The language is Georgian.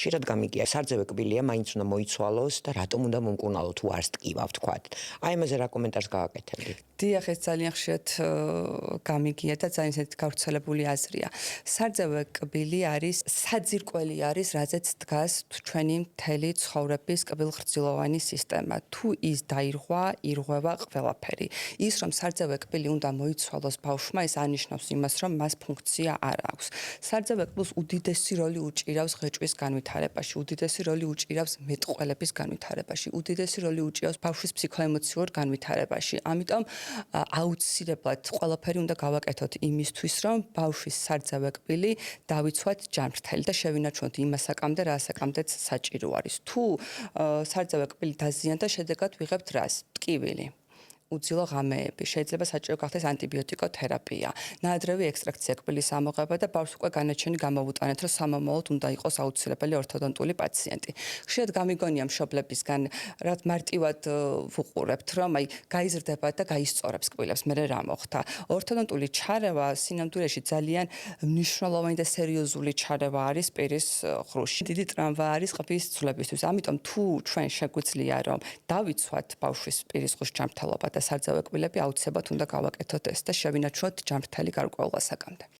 ხშირად გამიგია სარძევე კბილია მაინც უნდა მოიცვალოს და რატომ უნდა მომკურნალო თუ არს ტკივა ვთქვათ. აი ამაზე რა კომენტარს გააკეთებდი? დიახ, ეს ძალიან ხშირად გამიგია და ძალიან ისეთი გავრცელებული აზრია. სარძევე კბილი არის საძირკველი არის, რაზეც დგას ჩვენი მთელი ცხოვრების კბილღრძილოვანი სისტემა. თუ ის დაირღვა, ირღვევა ყველაფერი. ის რომ სარძევე კბილი უნდა მოიცვალოს ბავშვმა, ეს ანიშნავს იმას, რომ მას ფუნქცია არ აქვს. სარძევე კბილს უდიდესი როლი უჭირავს ღეჭვის განვითარებაში, უდიდესი როლი უჭირავს მეტყველების განვითარებაში, უდიდესი როლი უჭირავს ბავშვის ფსიქოემოციურ განვითარებაში. ამიტომ აუცილებლად ყველაფერი უნდა გავაკეთოთ იმისთვის, რომ ბავშვის სარძევე კბილი დავიცვათ ჯანმრთელი და შევინარჩუნოთ იმასაკამდე, რასაკამდეც საჭირო არის. თუ სარძევე კბილი დაზიანდა, შედეგად ვიღებთ რას? ტკივილი. უძილო ღამეები, შეიძლება საჭირო გახდეს ანტიბიოტიკოთერაპია, ნაადრევი ექსტრაქცია კბილის ამოღება და ბავშვს უკვე განაჩენი გამოვუტანეთ, რომ სამომავლოდ უნდა იყოს აუცილებელი ორთოდონტული პაციენტი. ხშირად გამიგონია მშობლებისგან, რაც მარტივად ვუყურებთ, რომ აი გაიზრდება და გაისწორებს კბილებს, მე რა მოხდა. ორთოდონტული ჩარევა სინამდვილეში ძალიან მნიშვნელოვანი და სერიოზული ჩარევა არის პირის ღრუში. დიდი ტრამვა არის ყბის ცვლებისთვის. ამიტომ თუ ჩვენ შეგვიძლია რომ დავიცვათ ბავშვის პირის ღრუს ჯანმრთელობა და სარძევე კბილები აუცილებლად უნდა გავაკეთოთ ეს და შევინარჩუნოთ ჯანმრთელი გარკვეულ ასაკამდე.